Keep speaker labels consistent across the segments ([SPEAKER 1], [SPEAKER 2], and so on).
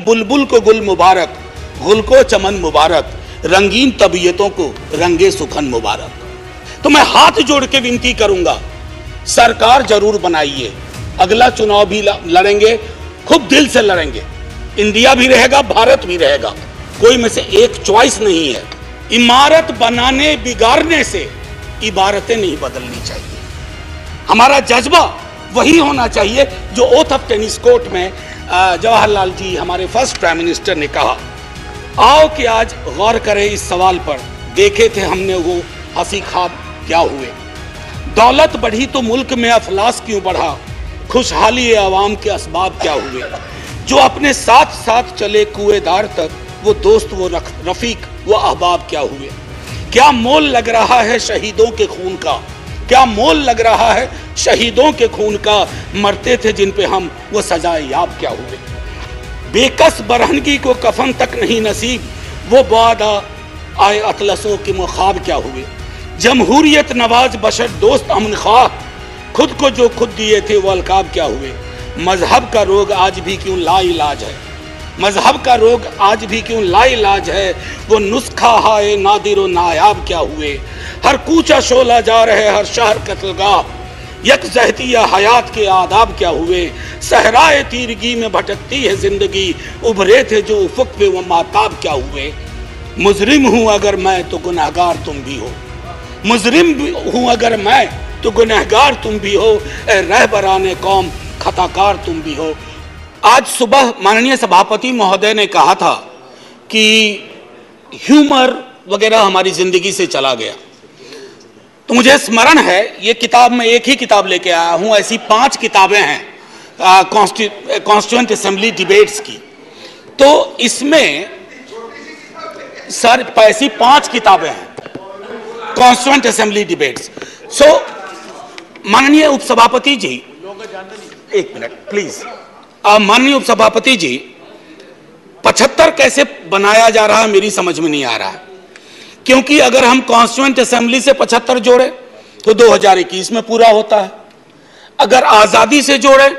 [SPEAKER 1] बुलबुल को गुल मुबारक, गुल को चमन मुबारक, रंगीन तबीयतों को रंगे सुखन मुबारक। तो मैं हाथ जोड़ के विनती करूंगा, सरकार जरूर बनाइए, अगला चुनाव भी लड़ेंगे, खूब दिल से लड़ेंगे, इंडिया भी रहेगा, भारत भी रहेगा, कोई में से एक चॉइस नहीं है। इमारत बनाने बिगाड़ने से इबारतें नहीं बदलनी चाहिए। हमारा जज्बा वही होना चाहिए जो ओथ ऑफ टेनिस कोर्ट में जवाहरलाल जी, हमारे फर्स्ट प्राइम मिनिस्टर, ने कहा। आओ कि आज गौर करें इस सवाल पर, देखे थे हमने वो हंसी ख्वाब क्या हुए। दौलत बढ़ी तो मुल्क में अफलास क्यों बढ़ा, खुशहाली आवाम के असबाब क्या हुए। जो अपने साथ साथ चले कुएदार तक, वो दोस्त वो रफीक वो अहबाब क्या हुए। क्या मोल लग रहा है शहीदों के खून का, क्या मोल लग रहा है शहीदों के खून का, मरते थे जिन पे हम वो सजाए याब क्या हुए। बेकस बरहनगी को कफन तक नहीं नसीब, वो बादा आए अतलसों के मुखाब क्या हुए। जमहूरियत नवाज बशर दोस्त अमन ख्वाह, खुद को जो खुद दिए थे वो अलकाब क्या हुए। मजहब का रोग आज भी क्यों लाइलाज है, मजहब का रोग आज भी क्यों लाइलाज है, वो नुस्खा हाय नादिर नायाब क्या हुए। हर कूचा शोला जा रहे हर शहर कत्लगाह, यकजहती हयात के आदाब क्या हुए। सहराए तीरगी में भटकती है जिंदगी, उभरे थे जो उफक पे वो माताब क्या हुए। मुजरिम हूं अगर मैं तो गुनहगार तुम भी हो, मुजरिम हूं अगर मैं तो गुनहगार तुम भी हो, रहबराने कौम खताकार तुम भी हो। आज सुबह माननीय सभापति महोदय ने कहा था कि ह्यूमर वगैरह हमारी जिंदगी से चला गया, तो मुझे स्मरण है, ये किताब में एक ही किताब लेके आया हूं, ऐसी 5 किताबें हैं कॉन्स्टिट्यूएंट असेंबली डिबेट्स की। तो इसमें सर ऐसी 5 किताबें हैं कॉन्स्टिट्यूएंट असेंबली डिबेट्स। सो माननीय उपसभापति जी, एक मिनट प्लीज, माननीय उपसभापति जी, 75 कैसे बनाया जा रहा है मेरी समझ में नहीं आ रहा है, क्योंकि अगर हम कॉन्स्टिट्यूएंट असेंबली से 75 जोड़े तो 2021 में पूरा होता है, अगर आजादी से जोड़े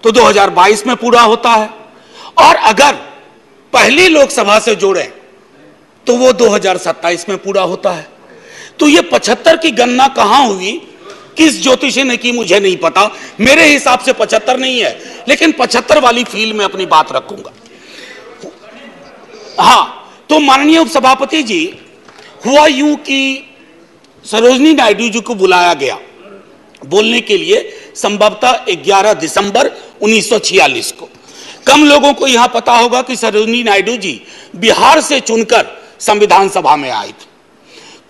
[SPEAKER 1] तो 2022 में पूरा होता है, और अगर पहली लोकसभा से जोड़े तो वो 2027 में पूरा होता है। तो ये 75 की गणना कहां हुई, किस ज्योतिषी ने की, मुझे नहीं पता। मेरे हिसाब से 75 नहीं है, लेकिन 75 वाली फील में अपनी बात रखूंगा। हाँ, तो माननीय उपसभापति जी, हुआ यूं कि सरोजनी नायडू जी को बुलाया गया बोलने के लिए संभवतः 11 दिसंबर 1946 को। कम लोगों को यहां पता होगा कि सरोजनी नायडू जी बिहार से चुनकर संविधान सभा में आई थी।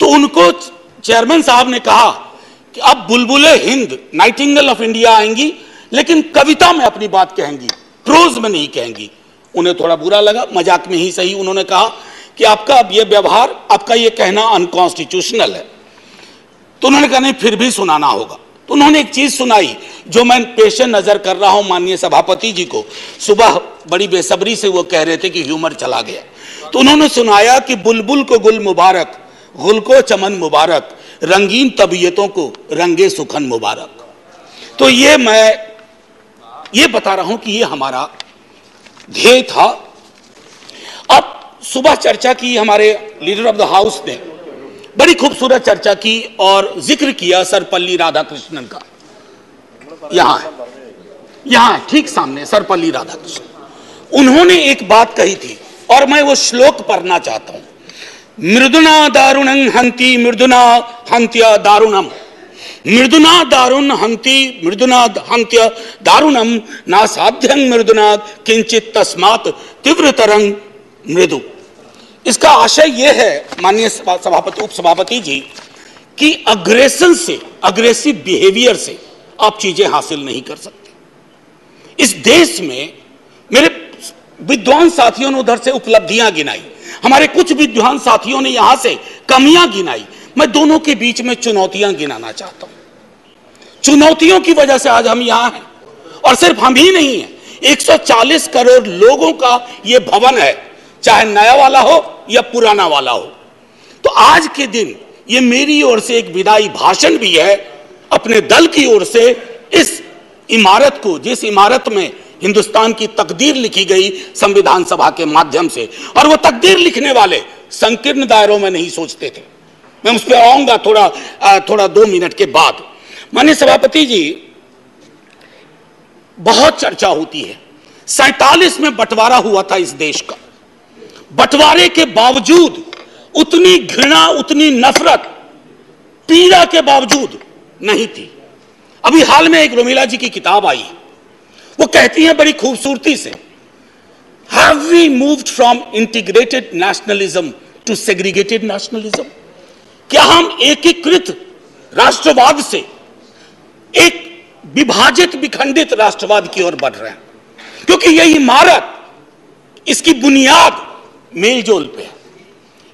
[SPEAKER 1] तो उनको चेयरमैन साहब ने कहा कि अब बुलबुले हिंद, नाइटिंगेल ऑफ इंडिया आएंगी, लेकिन कविता में अपनी बात कहेंगी, प्रोज में नहीं कहेंगी। उन्हें थोड़ा बुरा लगा, मजाक में ही सही, उन्होंने कहा कि आपका अब ये व्यवहार, आपका ये कहना अनकॉन्स्टिट्यूशनल है। तो उन्होंने कहा नहीं, फिर भी सुनाना होगा। तो उन्होंने एक चीज सुनाई जो मैं पेश नजर कर रहा हूं माननीय सभापति जी को। सुबह बड़ी बेसब्री से वो कह रहे थे कि ह्यूमर चला गया, तो उन्होंने सुनाया कि बुलबुल को गुल मुबारक, गुल को चमन मुबारक, रंगीन तबीयतों को रंगे सुखन मुबारक। तो ये मैं ये बता रहा हूं कि ये हमारा ध्येय था। अब सुबह चर्चा की, हमारे लीडर ऑफ द हाउस ने बड़ी खूबसूरत चर्चा की और जिक्र किया सर्वपल्ली राधाकृष्णन का। यहां है, यहां है, ठीक सामने सर्वपल्ली राधाकृष्णन। उन्होंने एक बात कही थी और मैं वो श्लोक पढ़ना चाहता हूं। मृदुना दारुणं हंति मृदुना हंत्य दारुणम, मृदुना दारुण हंति मृदुना हंत्य दारुणम, ना साध्यं मृदुना किंचित तस्मात् तीव्रतरं मृदु। इसका आशय यह है माननीय सभापति उपसभापति जी कि अग्रेशन से, अग्रेसिव बिहेवियर से आप चीजें हासिल नहीं कर सकते। इस देश में मेरे विद्वान साथियों ने उधर से उपलब्धियां गिनाई, हमारे कुछ विद्वान साथियों ने यहां से कमियां गिनाई। मैं दोनों के बीच में चुनौतियां गिनाना चाहता हूं। चुनौतियों की वजह से आज हम यहां हैं, और सिर्फ हम ही नहीं हैं, 140 करोड़ लोगों का यह भवन है, चाहे नया वाला हो या पुराना वाला हो। तो आज के दिन ये मेरी ओर से एक विदाई भाषण भी है, अपने दल की ओर से इस इमारत को, जिस इमारत में हिंदुस्तान की तकदीर लिखी गई संविधान सभा के माध्यम से, और वो तकदीर लिखने वाले संकीर्ण दायरों में नहीं सोचते थे। मैं उस पर आऊंगा थोड़ा 2 मिनट के बाद। माननीय सभापति जी, बहुत चर्चा होती है, 47 में बंटवारा हुआ था इस देश का, बंटवारे के बावजूद उतनी घृणा, उतनी नफरत, पीड़ा के बावजूद नहीं थी। अभी हाल में एक रोमिला जी की किताब आई, वो कहती हैं बड़ी खूबसूरती से, have we moved from integrated nationalism to segregated nationalism? क्या हम एकीकृत राष्ट्रवाद से एक विभाजित विखंडित राष्ट्रवाद की ओर बढ़ रहे हैं? क्योंकि यह इमारत, इसकी बुनियाद मेलजोल पे है,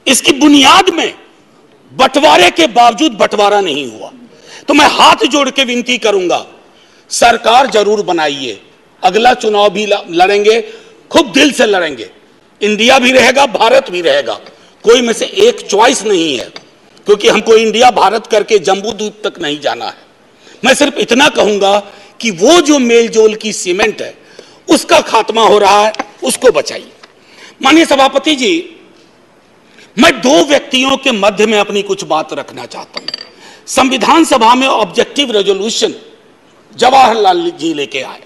[SPEAKER 1] इसकी बुनियाद में बंटवारे के बावजूद बंटवारा नहीं हुआ। तो मैं हाथ जोड़ के विनती करूंगा, सरकार जरूर बनाइए, अगला चुनाव भी लड़ेंगे, खूब दिल से लड़ेंगे, इंडिया भी रहेगा, भारत भी रहेगा, कोई में से एक चॉइस नहीं है, क्योंकि हमको इंडिया भारत करके जम्बू द्वीप तक नहीं जाना है। मैं सिर्फ इतना कहूंगा कि वो जो मेलजोल की सीमेंट है उसका खात्मा हो रहा है, उसको बचाइए। माननीय सभापति जी, मैं 2 व्यक्तियों के मध्य में अपनी कुछ बात रखना चाहता हूं। संविधान सभा में ऑब्जेक्टिव रेजोल्यूशन जवाहरलाल जी लेके आए,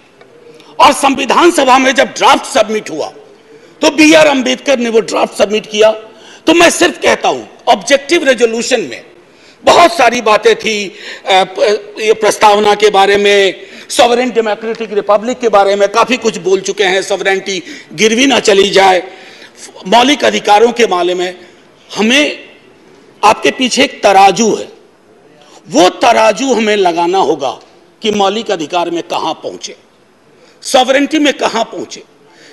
[SPEAKER 1] और संविधान सभा में जब ड्राफ्ट सबमिट हुआ तो BR अंबेडकर ने वो ड्राफ्ट सबमिट किया। तो मैं सिर्फ कहता हूं, ऑब्जेक्टिव रेजोल्यूशन में बहुत सारी बातें थी, ये प्रस्तावना के बारे में, सॉवरेन डेमोक्रेटिक रिपब्लिक के बारे में काफी कुछ बोल चुके हैं, सॉवरेनिटी गिरवी ना चली जाए, मौलिक अधिकारों के मामले में। हमें आपके पीछे एक तराजू है, वो तराजू हमें लगाना होगा कि मौलिक अधिकार में कहां पहुंचे, सॉवरेनिटी में कहां पहुंचे,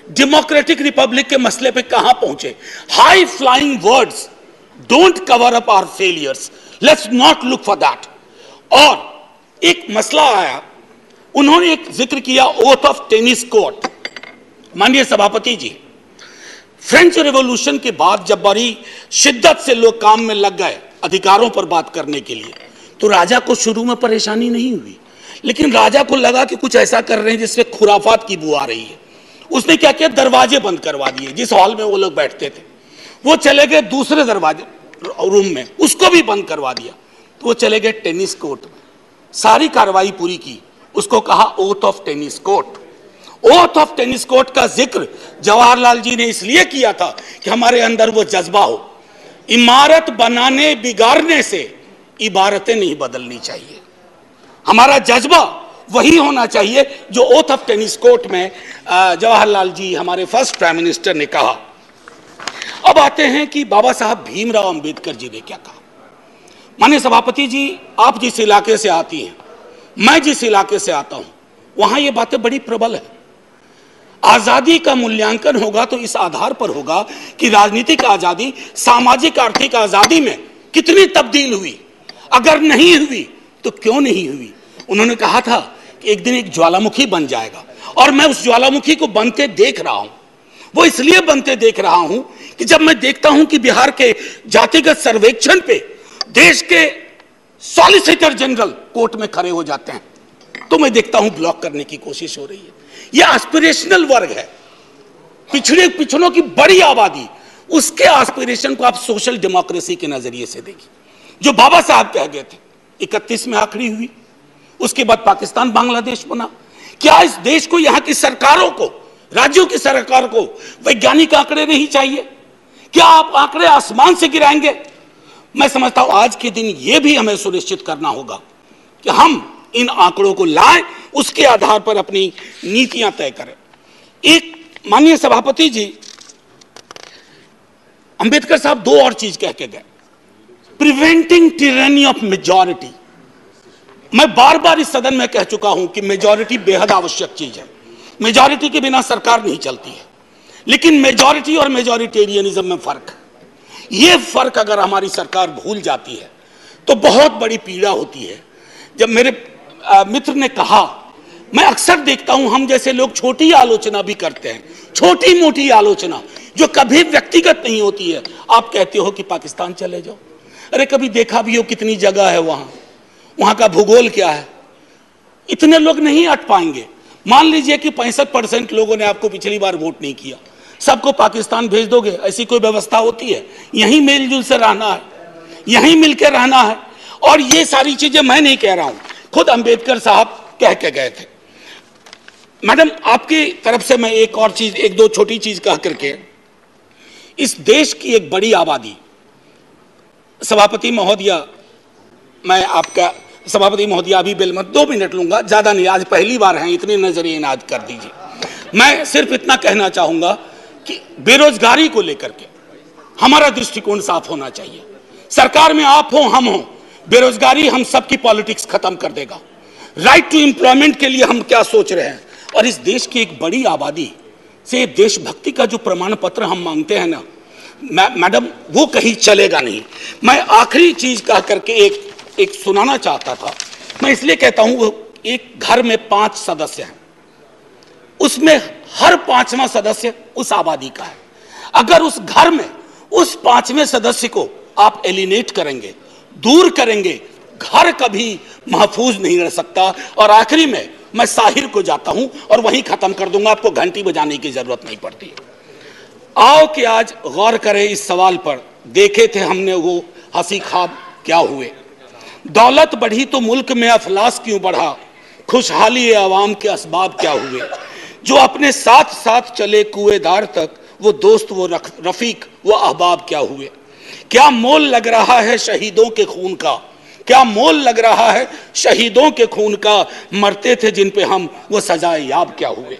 [SPEAKER 1] डेमोक्रेटिक रिपब्लिक के मसले पे कहां पहुंचे। High flying words don't cover up our failures, let's not look for that. और एक मसला आया, उन्होंने एक जिक्र किया ओथ ऑफ टेनिस कोर्ट। माननीय सभापति जी, फ्रेंच रेवोल्यूशन के बाद जब बड़ी शिद्दत से लोग काम में लग गए अधिकारों पर बात करने के लिए, तो राजा को शुरू में परेशानी नहीं हुई, लेकिन राजा को लगा कि कुछ ऐसा कर रहे हैं जिससे खुराफात की बू आ रही है। उसने क्या किया, दरवाजे बंद करवा दिए। जिस हॉल में वो लोग बैठते थे वो चले गए दूसरे दरवाजे रूम में, उसको भी बंद करवा दिया। तो वो चले गए टेनिस कोर्ट में, सारी कार्रवाई पूरी की, उसको कहा oath of tennis court. Oath of tennis court का जिक्र जवाहरलाल जी ने इसलिए किया था कि हमारे अंदर वो जज्बा हो, इमारत बनाने बिगाड़ने से इबारतें नहीं बदलनी चाहिए। हमारा जज्बा वही होना चाहिए जो ओथ ऑफ टेनिस कोर्ट में जवाहरलाल जी, हमारे फर्स्ट प्राइम मिनिस्टर, ने कहा। अब आते हैं कि बाबा साहब भीमराव अंबेडकर जी ने क्या कहा। माननीय सभापति जी, आप जिस इलाके से आती हैं, मैं जिस इलाके से आता हूं, वहां ये बातें बड़ी प्रबल है। आजादी का मूल्यांकन होगा तो इस आधार पर होगा कि राजनीतिक आजादी, सामाजिक आर्थिक आजादी में कितनी तब्दील हुई, अगर नहीं हुई तो क्यों नहीं हुई। उन्होंने कहा था कि एक दिन एक ज्वालामुखी बन जाएगा, और मैं उस ज्वालामुखी को बनते देख रहा हूं। वो इसलिए बनते देख रहा हूं कि जब मैं देखता हूं कि बिहार के जातिगत सर्वेक्षण पे देश के सॉलिसिटर जनरल कोर्ट में खड़े हो जाते हैं, तो मैं देखता हूं ब्लॉक करने की कोशिश हो रही है। यह एस्पिरेशनल वर्ग है, पिछड़ों की बड़ी आबादी, उसके एस्पिरेशन को आप सोशल डेमोक्रेसी के नजरिए से देखिए, जो बाबा साहब कह गए थे। 31 में आखिरी हुई, उसके बाद पाकिस्तान बांग्लादेश बना। क्या इस देश को, यहां की सरकारों को, राज्यों की सरकार को वैज्ञानिक आंकड़े नहीं चाहिए? क्या आप आंकड़े आसमान से गिराएंगे? मैं समझता हूं आज के दिन यह भी हमें सुनिश्चित करना होगा कि हम इन आंकड़ों को लाएं, उसके आधार पर अपनी नीतियां तय करें। एक माननीय सभापति जी, अंबेडकर साहब 2 और चीज कह के गए, प्रिवेंटिंग टिरनी ऑफ मेजॉरिटी। मैं बार बार इस सदन में कह चुका हूं कि मेजॉरिटी बेहद आवश्यक चीज है, मेजॉरिटी के बिना सरकार नहीं चलती है, लेकिन मेजॉरिटी और मेजॉरिटेरियनिज्म में फर्क है। यह फर्क अगर हमारी सरकार भूल जाती है तो बहुत बड़ी पीड़ा होती है। जब मेरे मित्र ने कहा, मैं अक्सर देखता हूं हम जैसे लोग छोटी आलोचना भी करते हैं, छोटी मोटी आलोचना जो कभी व्यक्तिगत नहीं होती है। आप कहते हो कि पाकिस्तान चले जाओ, अरे कभी देखा भी हो कितनी जगह है वहां का भूगोल क्या है, इतने लोग नहीं अट पाएंगे। मान लीजिए कि 65% लोगों ने आपको पिछली बार वोट नहीं किया, सबको पाकिस्तान भेज दोगे? ऐसी कोई व्यवस्था होती है? यहीं मिलजुल से रहना है, यहीं मिलकर रहना है। और ये सारी चीजें मैं नहीं कह रहा हूं, खुद अंबेडकर साहब कह के गए थे। मैडम, आपकी तरफ से मैं एक और चीज, एक दो छोटी चीज कह करके, इस देश की एक बड़ी आबादी, सभापति महोदया, मैं आपका सभापति महोदया अभी बिल मत, 2 मिनट लूंगा, ज्यादा नहीं, आज पहली बार हैं, इतने नजरिए नाज कर दीजिए। मैं सिर्फ इतना कहना चाहूंगा कि बेरोजगारी को लेकर के हमारा दृष्टिकोण साफ होना चाहिए। सरकार में आप हो, हम हो, बेरोजगारी हम सबकी पॉलिटिक्स खत्म कर देगा। राइट टू एम्प्लॉयमेंट के लिए हम क्या सोच रहे हैं? और इस देश की एक बड़ी आबादी से देशभक्ति का जो प्रमाण पत्र हम मांगते हैं ना मैडम, वो कहीं चलेगा नहीं। मैं आखिरी चीज कह करके एक सुनाना चाहता था। मैं इसलिए कहता हूं, एक घर में 5 सदस्य हैं, उसमें हर 5वां सदस्य उस आबादी का है। अगर उस घर में उस 5वें सदस्य को आप एलिनेट करेंगे, दूर करेंगे, घर कभी महफूज नहीं रह सकता। और आखिरी में मैं साहिर को जाता हूं और वहीं खत्म कर दूंगा, आपको घंटी बजाने की जरूरत नहीं पड़ती। आओ कि आज गौर करें इस सवाल पर। देखे थे हमने वो हंसी ख्वाब क्या हुए, दौलत बढ़ी तो मुल्क में अफलास क्यों बढ़ा, खुशहाली आवाम के असबाब क्या हुए, जो अपने साथ साथ चले कुएदार तक, वो दोस्त वो रफीक वो अहबाब क्या हुए। क्या मोल लग रहा है शहीदों के खून का, क्या मोल लग रहा है शहीदों के खून का, मरते थे जिन पे हम वो सजाए याब क्या हुए।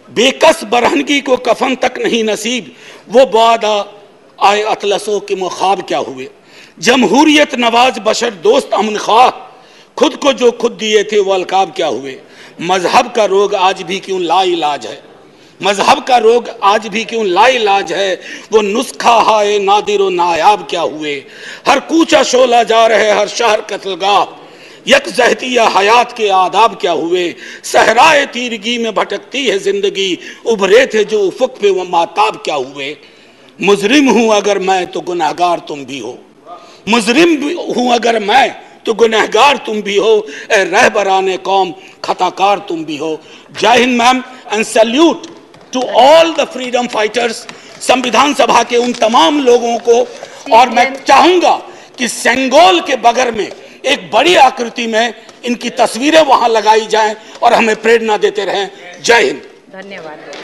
[SPEAKER 1] बेकस बरहनगी को कफन तक नहीं नसीब, वो बादा आए अतलसों के मुखाब क्या हुए। जमहूरियत नवाज बशर दोस्त अमन ख्वाह, खुद को जो खुद दिए थे वो अलकाब क्या हुए। मजहब का रोग आज भी क्यों लाइलाज है, मजहब का रोग आज भी क्यों लाइलाज है, वो नुस्खा हाय नादिर व नायाब क्या हुए। हर कूचा शोला जा रहे हर शहर कत्लगाह, यकजहतिया हयात के आदाब क्या हुए। सहराए तीरगी में भटकती है जिंदगी, उभरे थे जो उफक पे वो माताब क्या हुए। मुजरिम हूं अगर मैं तो गुनहगार तुम भी हो, मुजरिम हूं अगर मैं तो गुनहगार तुम भी हो, ए रहबराने कौम खताकार तुम भी हो। Jai Hind ma'am, and salute to all the freedom fighters, संविधान सभा के उन तमाम लोगों को। और मैं चाहूंगा कि सेंगोल के बगल में एक बड़ी आकृति में इनकी तस्वीरें वहां लगाई जाएं और हमें प्रेरणा देते रहें। जय हिंद,
[SPEAKER 2] धन्यवाद।